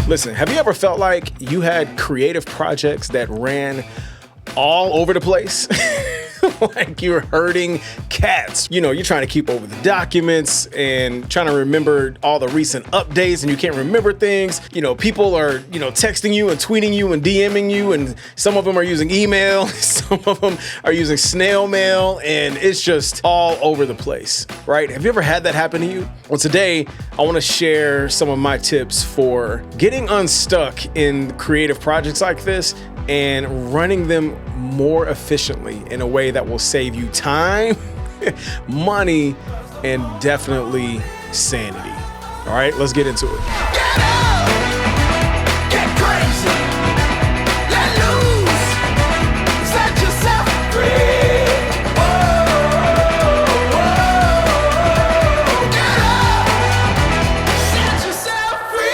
Listen, have you ever felt like you had creative projects that ran all over the place? Like you're herding cats. You know, you're trying to keep over the documents and trying to remember all the recent updates and you can't remember things. You know, people are, texting you and tweeting you and DMing you, and some of them are using email, some of them are using snail mail, and it's just all over the place, right? Have you ever had that happen to you? Well, today I want to share some of my tips for getting unstuck in creative projects like this and running them more efficiently in a way that will save you time, money, and definitely sanity. All right, let's get into it. Get up, get crazy, let loose, set yourself free. Whoa, whoa, get up, set yourself free.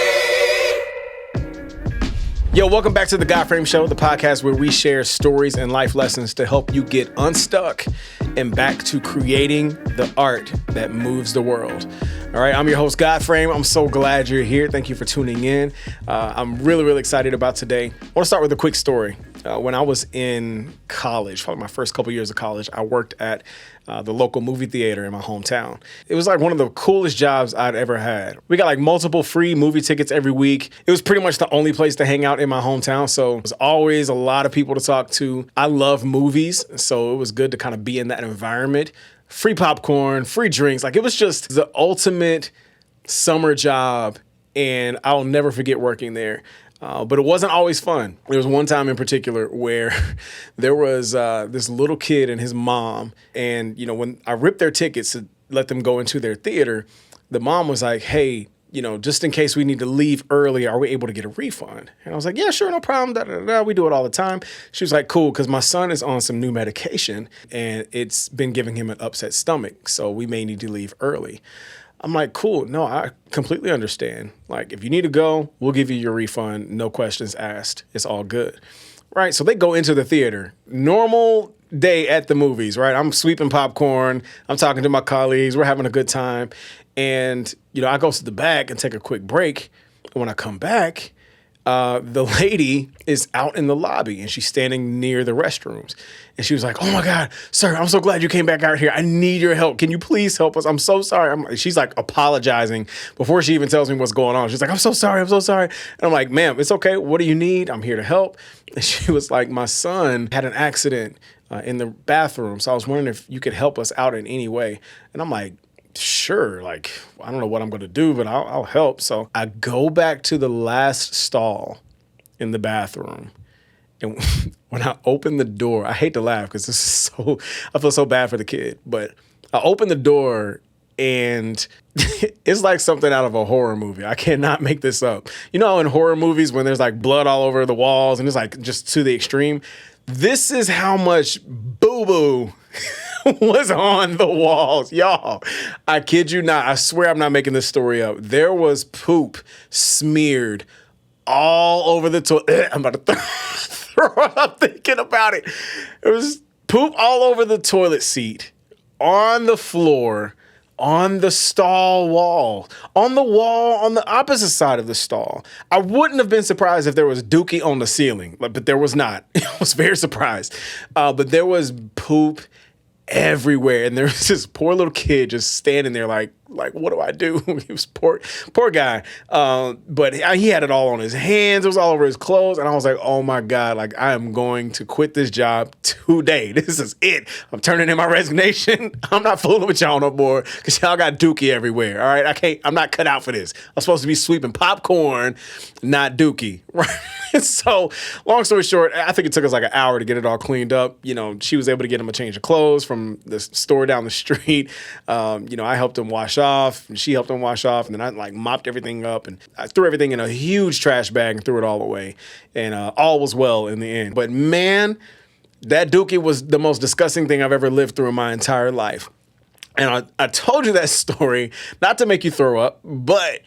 Yo, welcome back to the GodFrame Show, the podcast where we share stories and life lessons to help you get unstuck and back to creating the art that moves the world. All right, I'm your host, GodFrame. I'm so glad you're here. Thank you for tuning in. I'm really excited about today. I want to start with a quick story. When I was in college, probably my first couple years of college, I worked at the local movie theater in my hometown. It was like one of the coolest jobs I'd ever had. We got like multiple free movie tickets every week. It was pretty much the only place to hang out in my hometown. So there's always a lot of people to talk to. I love movies, so it was good to kind of be in that environment. Free popcorn, free drinks. Like it was just the ultimate summer job, and I'll never forget working there. But it wasn't always fun. There was one time in particular where there was this little kid and his mom. And, when I ripped their tickets to let them go into their theater, the mom was like, hey, just in case we need to leave early, are we able to get a refund? And I was like, yeah, sure, no problem. Da, da, da. We do it all the time. She was like, cool, because my son is on some new medication and it's been giving him an upset stomach. So we may need to leave early. I'm like, cool. No, I completely understand. Like, if you need to go, we'll give you your refund. No questions asked. It's all good. Right. So they go into the theater. Normal day at the movies, right? I'm sweeping popcorn. I'm talking to my colleagues. We're having a good time. And, I go to the back and take a quick break. When I come back, the lady is out in the lobby and she's standing near the restrooms. And she was like, oh my God, sir, I'm so glad you came back out here. I need your help. Can you please help us? I'm so sorry. She's like apologizing before she even tells me what's going on. She's like, I'm so sorry. I'm so sorry. And I'm like, ma'am, it's okay. What do you need? I'm here to help. And she was like, my son had an accident in the bathroom. So I was wondering if you could help us out in any way. And I'm like, sure, like, I don't know what I'm going to do, but I'll help. So I go back to the last stall in the bathroom. And when I open the door, I hate to laugh because I feel so bad for the kid, but I open the door and it's like something out of a horror movie. I cannot make this up. In horror movies when there's like blood all over the walls and it's like just to the extreme, this is how much boo-boo was on the walls. Y'all, I kid you not. I swear I'm not making this story up. There was poop smeared all over the toilet. I'm about to throw up thinking about it. There was poop all over the toilet seat, on the floor, on the stall wall, on the opposite side of the stall. I wouldn't have been surprised if there was dookie on the ceiling, but there was not. I was very surprised. But there was poop everywhere. And there was this poor little kid just standing there like, what do I do? He was poor guy. But he had it all on his hands. It was all over his clothes. And I was like, oh my God, like I am going to quit this job today. This is it. I'm turning in my resignation. I'm not fooling with y'all no more because y'all got dookie everywhere. All right. I'm not cut out for this. I'm supposed to be sweeping popcorn, not dookie. Right. So long story short, I think it took us like an hour to get it all cleaned up. She was able to get him a change of clothes from the store down the street. I helped him wash off and she helped him wash off. And then I like mopped everything up and I threw everything in a huge trash bag and threw it all away. And all was well in the end. But man, that dookie was the most disgusting thing I've ever lived through in my entire life. And I told you that story, not to make you throw up, but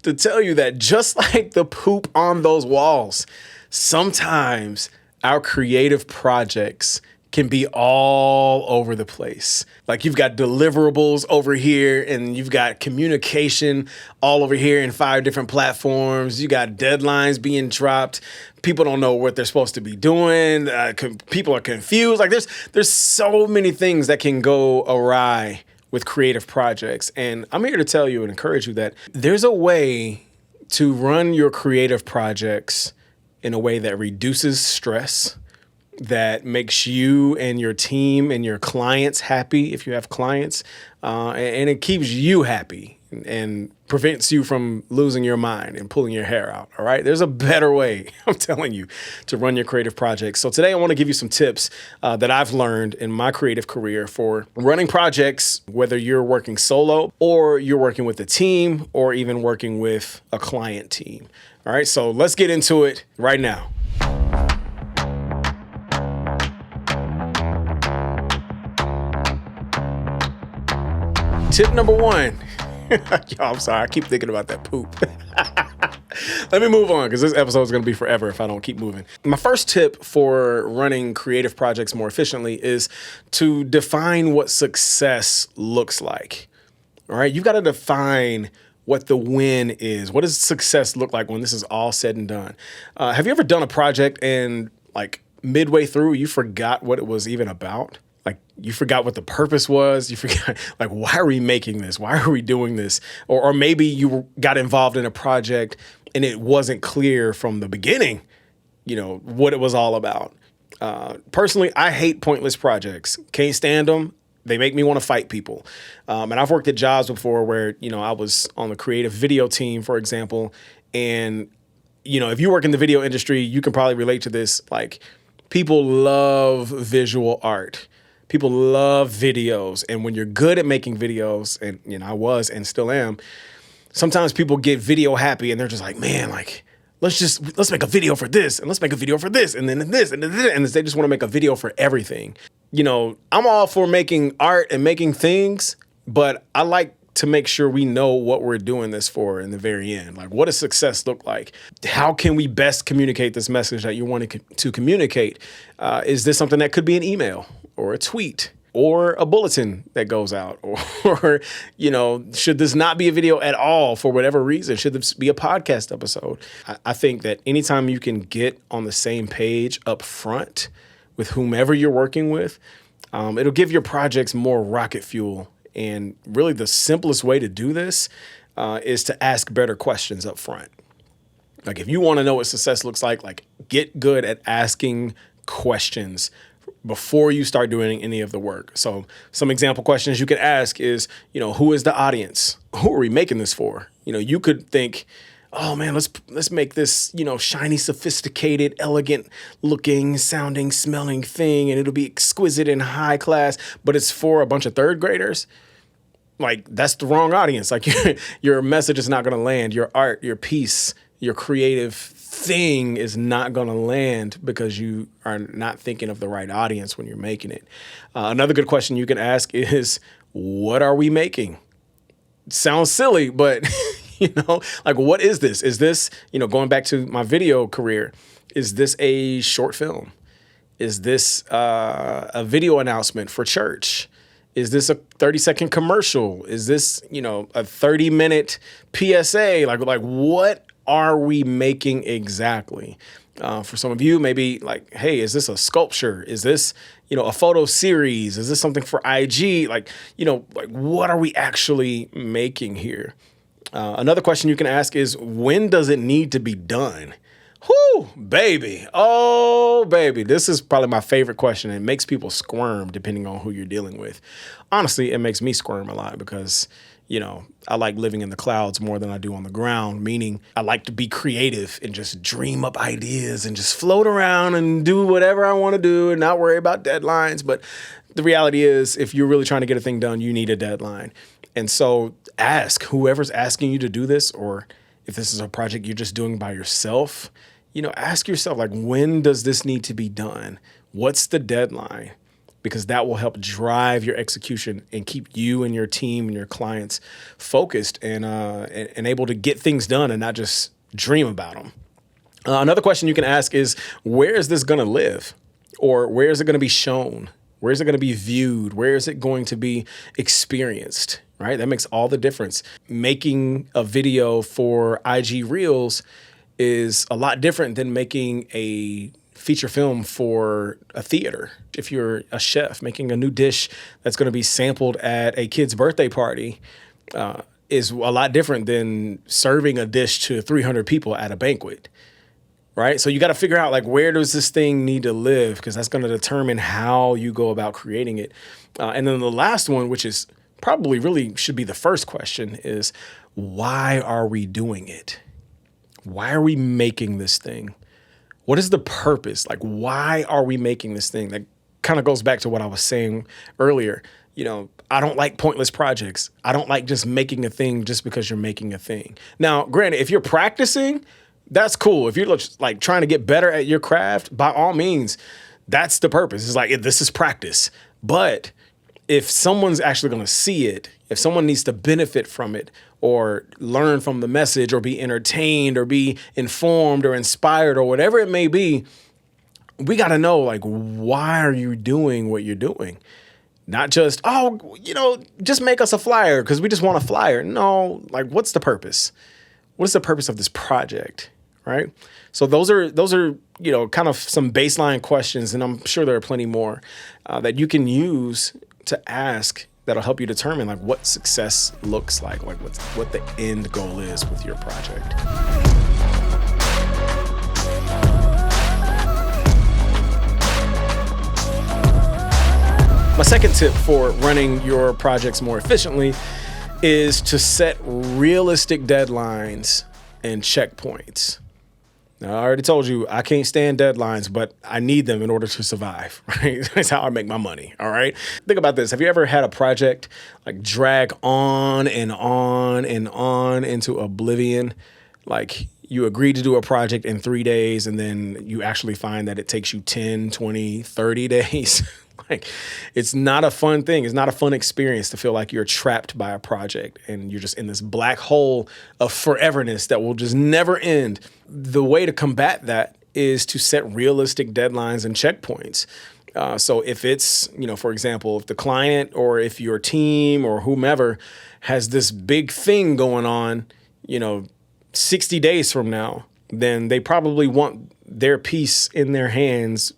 to tell you that just like the poop on those walls, sometimes our creative projects can be all over the place. Like you've got deliverables over here and you've got communication all over here in 5 different platforms. You got deadlines being dropped. People don't know what they're supposed to be doing. People are confused. Like there's so many things that can go awry with creative projects. And I'm here to tell you and encourage you that there's a way to run your creative projects in a way that reduces stress, that makes you and your team and your clients happy if you have clients, and it keeps you happy and prevents you from losing your mind and pulling your hair out, all right? There's a better way, I'm telling you, to run your creative projects. So today I want to give you some tips that I've learned in my creative career for running projects, whether you're working solo or you're working with a team or even working with a client team. All right, so let's get into it right now. Tip number 1. Y'all, I'm sorry. I keep thinking about that poop. Let me move on because this episode is going to be forever if I don't keep moving. My first tip for running creative projects more efficiently is to define what success looks like. All right. You've got to define what the win is. What does success look like when this is all said and done? Have you ever done a project and like midway through you forgot what it was even about? Like you forgot what the purpose was. You forgot, like, why are we making this? Why are we doing this? Or maybe you got involved in a project and it wasn't clear from the beginning, what it was all about. Personally, I hate pointless projects. Can't stand them. They make me want to fight people. And I've worked at jobs before where, I was on the creative video team, for example. And, if you work in the video industry, you can probably relate to this. Like people love visual art. People love videos. And when you're good at making videos, and I was and still am, sometimes people get video happy and they're just like, man, like, let's make a video for this and let's make a video for this and then this and this. And they just want to make a video for everything. I'm all for making art and making things, but I like to make sure we know what we're doing this for in the very end. Like, what does success look like? How can we best communicate this message that you want to communicate? Is this something that could be an email or a tweet or a bulletin that goes out? Or should this not be a video at all for whatever reason? Should this be a podcast episode? I think that anytime you can get on the same page up front with whomever you're working with, it'll give your projects more rocket fuel. And really the simplest way to do this is to ask better questions up front. Like if you want to know what success looks like get good at asking questions before you start doing any of the work. So some example questions you could ask is, who is the audience? Who are we making this for? You could think, oh man, let's make this, shiny, sophisticated, elegant looking, sounding, smelling thing, and it'll be exquisite and high class, but it's for a bunch of third graders. Like that's the wrong audience. Like your message is not going to land. Your art, your piece, your creative thing is not going to land because you are not thinking of the right audience when you're making it. Another good question you can ask is, what are we making? Sounds silly, but like what is this? Is this, going back to my video career, is this a short film? Is this a video announcement for church? Is this a 30-second commercial? Is this, a 30-minute PSA? Like what are we making exactly? For some of you, maybe like, hey, is this a sculpture? Is this, a photo series? Is this something for IG? Like what are we actually making here? Another question you can ask is, when does it need to be done? Whoo, baby. Oh, baby. This is probably my favorite question. It makes people squirm depending on who you're dealing with. Honestly, it makes me squirm a lot because, I like living in the clouds more than I do on the ground, meaning I like to be creative and just dream up ideas and just float around and do whatever I want to do and not worry about deadlines. But the reality is, if you're really trying to get a thing done, you need a deadline. And so ask whoever's asking you to do this, or if this is a project you're just doing by yourself, ask yourself, like, when does this need to be done? What's the deadline? Because that will help drive your execution and keep you and your team and your clients focused and able to get things done and not just dream about them. Another question you can ask is, where is this going to live? Or where is it going to be shown? Where is it going to be viewed? Where is it going to be experienced, right? That makes all the difference. Making a video for IG Reels is a lot different than making a feature film for a theater. If you're a chef making a new dish that's going to be sampled at a kid's birthday party, is a lot different than serving a dish to 300 people at a banquet. Right? So you got to figure out, like, where does this thing need to live? Because that's going to determine how you go about creating it. And then the last one, which is probably really should be the first question, is why are we doing it? Why are we making this thing? What is the purpose? Like, why are we making this thing? That kind of goes back to what I was saying earlier. You know, I don't like pointless projects. I don't like just making a thing just because you're making a thing. Now, granted, if you're practicing, that's cool. If you're like trying to get better at your craft, by all means, that's the purpose. It's like, this is practice. But if someone's actually going to see it, if someone needs to benefit from it or learn from the message or be entertained or be informed or inspired or whatever it may be, we got to know, like, why are you doing what you're doing? Not just, just make us a flyer because we just want a flyer. No, like, what's the purpose? What is the purpose of this project? Right? So those are kind of some baseline questions, and I'm sure there are plenty more that you can use to ask that'll help you determine, like, what success looks like what the end goal is with your project. My second tip for running your projects more efficiently is to set realistic deadlines and checkpoints. Now, I already told you I can't stand deadlines, but I need them in order to survive, right? That's how I make my money, all right? Think about this. Have you ever had a project like drag on and on and on into oblivion? Like, you agreed to do a project in 3 days, and then you actually find that it takes you 10, 20, 30 days. Like, it's not a fun thing. It's not a fun experience to feel like you're trapped by a project and you're just in this black hole of foreverness that will just never end. The way to combat that is to set realistic deadlines and checkpoints. So if it's, for example, if the client or if your team or whomever has this big thing going on, 60 days from now, then they probably want their piece in their hands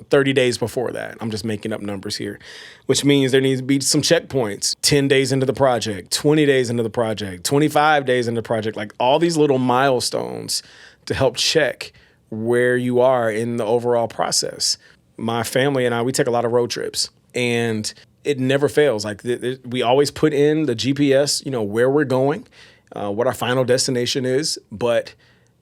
30 days before that. I'm just making up numbers here, which means there needs to be some checkpoints. 10 days into the project, 20 days into the project, 25 days into the project, like all these little milestones to help check where you are in the overall process. My family and I, we take a lot of road trips, and it never fails. Like, we always put in the GPS, where we're going, what our final destination is, but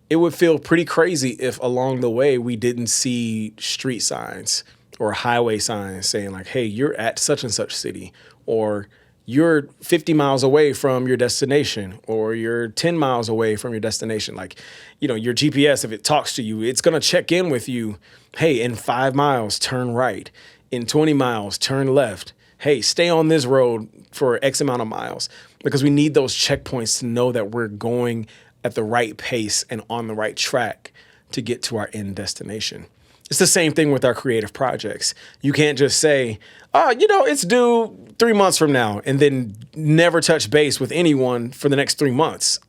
it would feel pretty crazy if along the way we didn't see street signs or highway signs saying, like, hey, you're at such and such city, or you're 50 miles away from your destination, or you're 10 miles away from your destination. Like, your GPS, if it talks to you, it's going to check in with you. Hey, in 5 miles, turn right. In 20 miles, turn left. Hey, stay on this road for X amount of miles, because we need those checkpoints to know that we're going at the right pace and on the right track to get to our end destination. It's the same thing with our creative projects. You can't just say, it's due 3 months from now, and then never touch base with anyone for the next 3 months.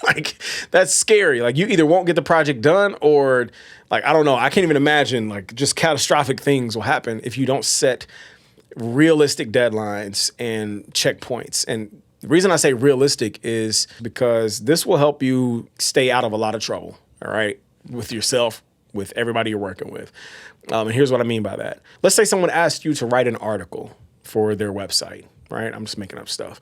Like, that's scary. Like, you either won't get the project done, or, like, I don't know. I can't even imagine, like, just catastrophic things will happen if you don't set realistic deadlines and checkpoints. And the reason I say realistic is because this will help you stay out of a lot of trouble, all right, with yourself, with everybody you're working with. And here's what I mean by that. Let's say someone asked you to write an article for their website, right? I'm just making up stuff.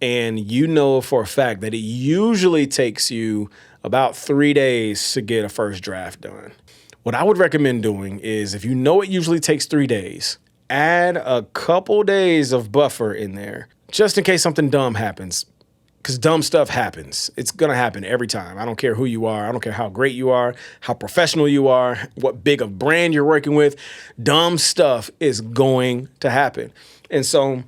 And you know for a fact that it usually takes you about 3 days to get a first draft done. What I would recommend doing is, if you know it usually takes 3 days, add a couple days of buffer in there, just in case something dumb happens, because dumb stuff happens. It's going to happen every time. I don't care who you are. I don't care how great you are, how professional you are, what big of brand you're working with. Dumb stuff is going to happen. And so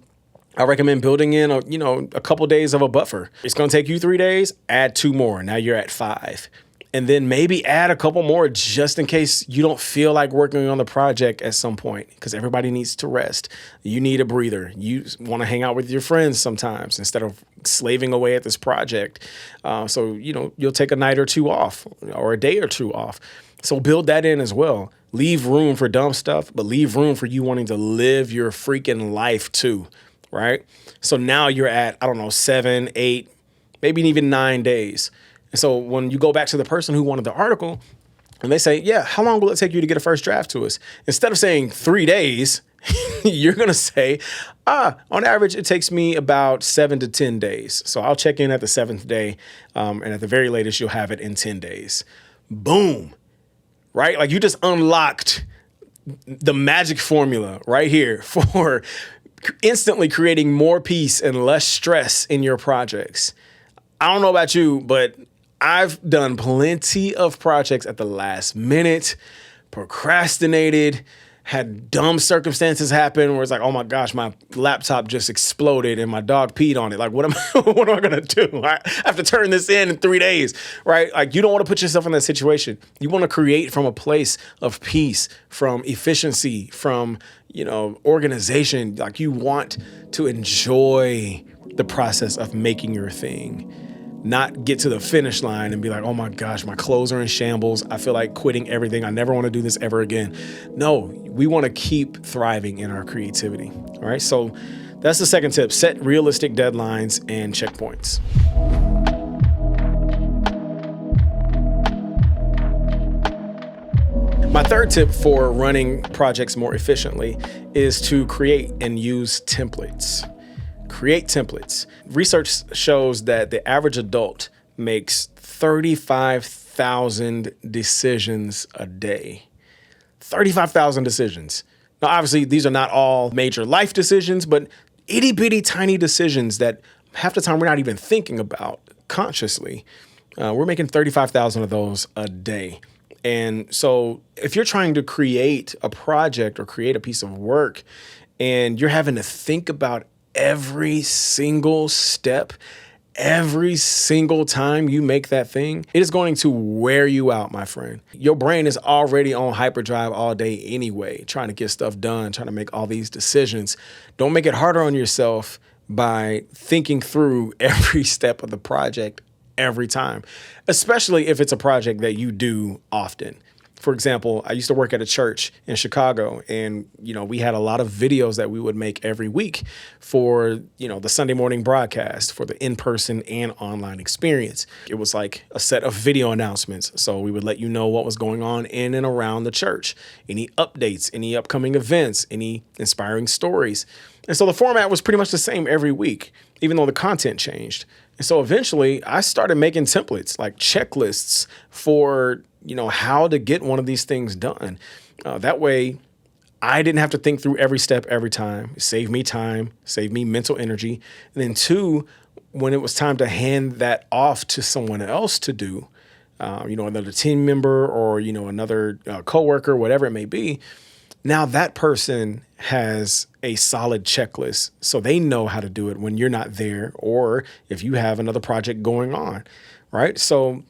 I recommend building in a couple days of a buffer. It's going to take you 3 days, add 2 more. Now you're at 5. And then maybe add a couple more just in case you don't feel like working on the project at some point, because everybody needs to rest. You need a breather. You want to hang out with your friends sometimes instead of slaving away at this project. So, you'll take a night or two off or a day or two off. So build that in as well. Leave room for dumb stuff, but leave room for you wanting to live your freaking life too, right? So now you're at, 7, 8, maybe even 9 days. And so when you go back to the person who wanted the article and they say, yeah, how long will it take you to get a first draft to us? Instead of saying 3 days, you're going to say, on average, it takes me about 7 to 10 days. So I'll check in at the 7th day. And at the very latest, you'll have it in 10 days. Boom. Right? Like you just unlocked the magic formula right here for instantly creating more peace and less stress in your projects. I don't know about you, but I've done plenty of projects at the last minute, procrastinated, had dumb circumstances happen where it's like, oh my gosh, my laptop just exploded and my dog peed on it. Like, what am I going to do? I have to turn this in 3 days, right? Like, you don't want to put yourself in that situation. You want to create from a place of peace, from efficiency, from, organization. Like, you want to enjoy the process of making your thing. Not get to the finish line and be like, oh my gosh, my clothes are in shambles. I feel like quitting everything. I never want to do this ever again. No, we want to keep thriving in our creativity. All right. So that's the second tip. Set realistic deadlines and checkpoints. My third tip for running projects more efficiently is to create and use templates. Create templates. Research shows that the average adult makes 35,000 decisions a day. 35,000 decisions. Now, obviously, these are not all major life decisions, but itty bitty tiny decisions that half the time we're not even thinking about consciously. We're making 35,000 of those a day. And so if you're trying to create a project or create a piece of work and you're having to think about every single step, every single time you make that thing, it is going to wear you out, my friend. Your brain is already on hyperdrive all day anyway, trying to get stuff done, trying to make all these decisions. Don't make it harder on yourself by thinking through every step of the project every time, especially if it's a project that you do often. For example, I used to work at a church in Chicago, and, we had a lot of videos that we would make every week for, the Sunday morning broadcast, for the in-person and online experience. It was like a set of video announcements. So we would let you know what was going on in and around the church, any updates, any upcoming events, any inspiring stories. And so the format was pretty much the same every week, even though the content changed. And so eventually I started making templates, like checklists for how to get one of these things done. That way, I didn't have to think through every step every time. It saved me time, saved me mental energy. And then 2, when it was time to hand that off to someone else to do, another team member or, another coworker, whatever it may be, now that person has a solid checklist, so they know how to do it when you're not there or if you have another project going on, right? So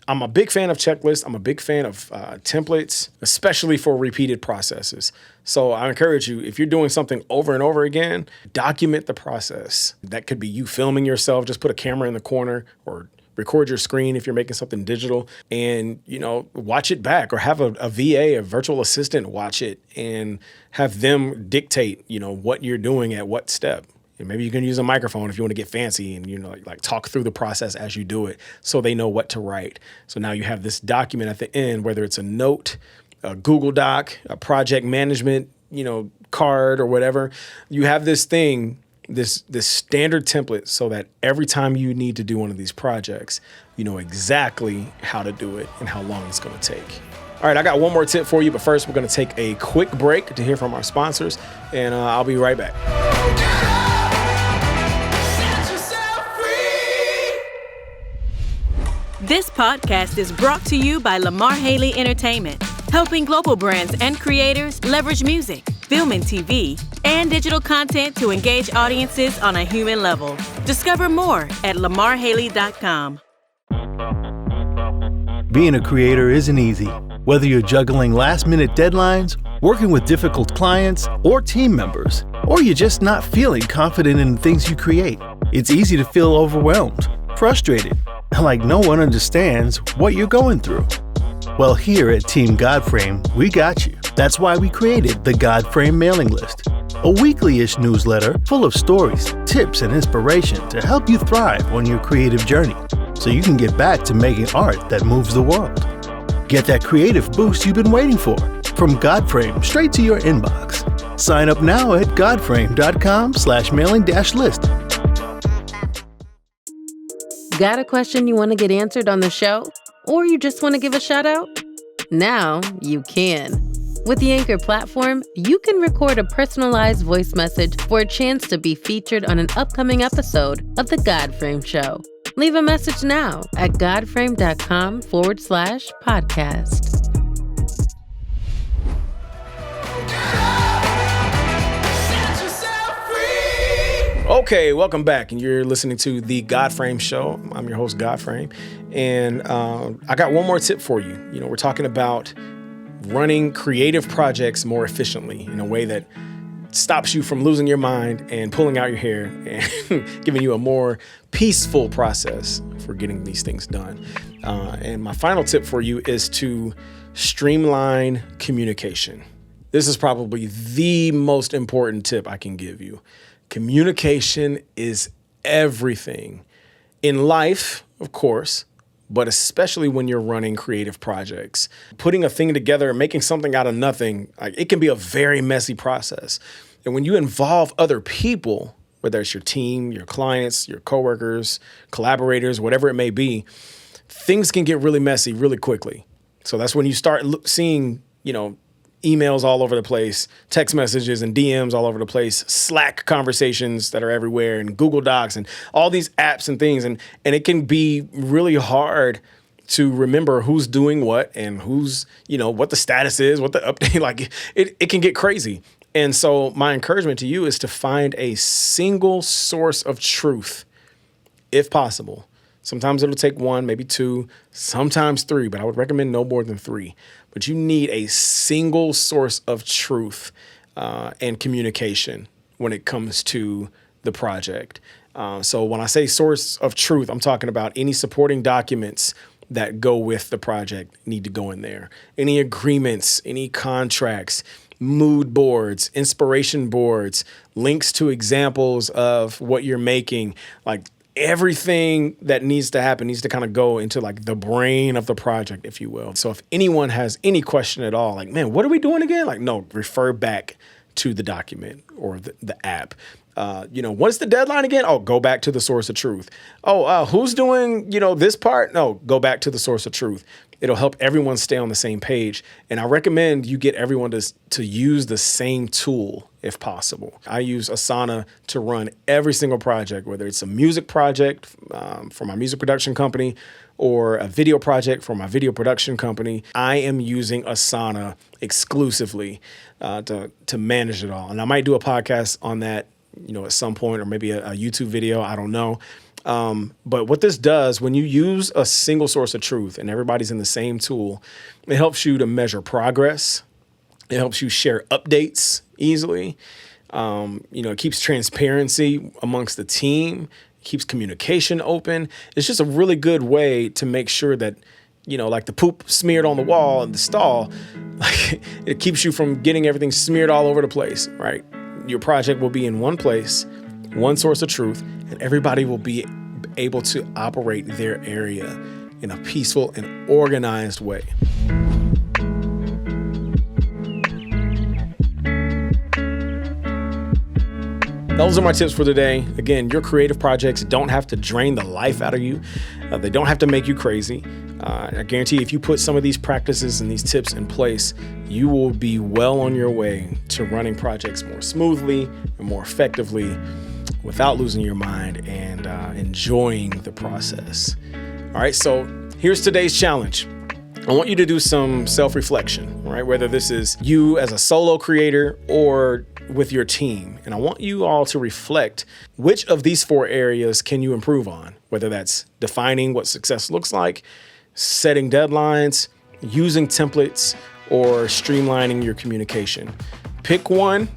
I'm a big fan of checklists. I'm a big fan of templates, especially for repeated processes. So I encourage you, if you're doing something over and over again, document the process. That could be you filming yourself. Just put a camera in the corner or record your screen if you're making something digital and, watch it back, or have a VA, a virtual assistant, watch it and have them dictate, what you're doing at what step. And maybe you can use a microphone if you want to get fancy and, like talk through the process as you do it so they know what to write. So now you have this document at the end, whether it's a note, a Google Doc, a project management, card or whatever. You have this thing, this standard template, so that every time you need to do one of these projects, you know exactly how to do it and how long it's going to take. All right, I got one more tip for you, but first we're going to take a quick break to hear from our sponsors, and I'll be right back. This podcast is brought to you by Lamar Haley Entertainment, helping global brands and creators leverage music, film and TV, and digital content to engage audiences on a human level. Discover more at lamarhaley.com. Being a creator isn't easy. Whether you're juggling last-minute deadlines, working with difficult clients or team members, or you're just not feeling confident in the things you create, it's easy to feel overwhelmed, frustrated, and like no one understands what you're going through. Well, here at Team GodFrame, we got you. That's why we created the GodFrame mailing list, a weekly-ish newsletter full of stories, tips, and inspiration to help you thrive on your creative journey, so you can get back to making art that moves the world. Get that creative boost you've been waiting for from GodFrame straight to your inbox. Sign up now at godframe.com/mailing-list. Got a question you want to get answered on the show? Or you just want to give a shout out? Now you can. With the Anchor platform, you can record a personalized voice message for a chance to be featured on an upcoming episode of The GodFrame Show. Leave a message now at godframe.com/podcast. Okay, welcome back, and you're listening to the GodFrame Show. I'm your host, GodFrame, and I got one more tip for you. We're talking about running creative projects more efficiently in a way that stops you from losing your mind and pulling out your hair and giving you a more peaceful process for getting these things done. And my final tip for you is to streamline communication. This is probably the most important tip I can give you. Communication is everything in life, of course, but especially when you're running creative projects. Putting a thing together and making something out of nothing, it can be a very messy process. And when you involve other people, whether it's your team, your clients, your coworkers, collaborators, whatever it may be, things can get really messy really quickly. So that's when you start seeing, emails all over the place, text messages and DMs all over the place, Slack conversations that are everywhere, and Google Docs and all these apps and things. And it can be really hard to remember who's doing what and who's, what the status is, what the update, it can get crazy. And so my encouragement to you is to find a single source of truth, if possible. Sometimes it'll take one, maybe two, sometimes three, but I would recommend no more than three. But you need a single source of truth and communication when it comes to the project. So when I say source of truth, I'm talking about any supporting documents that go with the project need to go in there. Any agreements, any contracts, mood boards, inspiration boards, links to examples of what you're making, everything that needs to happen needs to kind of go into the brain of the project, if you will. So if anyone has any question at all, what are we doing again? No, refer back to the document or the app. What's the deadline again? Oh, go back to the source of truth. Oh, who's doing, this part? No, go back to the source of truth. It'll help everyone stay on the same page. And I recommend you get everyone to use the same tool if possible. I use Asana to run every single project, whether it's a music project for my music production company or a video project for my video production company. I am using Asana exclusively to manage it all. And I might do a podcast on that, at some point, or maybe a YouTube video. I don't know. But what this does, when you use a single source of truth and everybody's in the same tool, it helps you to measure progress. It helps you share updates easily. It keeps transparency amongst the team, keeps communication open. It's just a really good way to make sure that, the poop smeared on the wall in the stall, it keeps you from getting everything smeared all over the place, right? Your project will be in one place, one source of truth, and everybody will be able to operate their area in a peaceful and organized way. Those are my tips for today. Again, your creative projects don't have to drain the life out of you. They don't have to make you crazy. I guarantee if you put some of these practices and these tips in place, you will be well on your way to running projects more smoothly and more effectively without losing your mind and enjoying the process. All right, so here's today's challenge. I want you to do some self-reflection, right? Whether this is you as a solo creator or with your team. And I want you all to reflect which of these 4 areas can you improve on, whether that's defining what success looks like, setting deadlines, using templates, or streamlining your communication. Pick one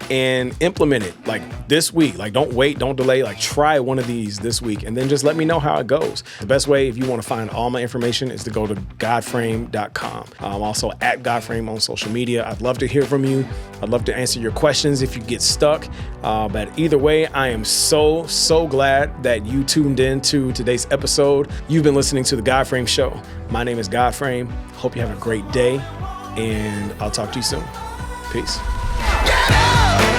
and implement it like this week. Like, don't wait, don't delay. Like, try one of these this week and then just let me know how it goes. The best way, if you want to find all my information, is to go to godframe.com. I'm also at GodFrame on social media. I'd love to hear from you. I'd love to answer your questions if you get stuck. But either way, I am so glad that you tuned in to today's episode. You've been listening to the GodFrame Show. My name is GodFrame. Hope you have a great day, and I'll talk to you soon. Peace. Get up!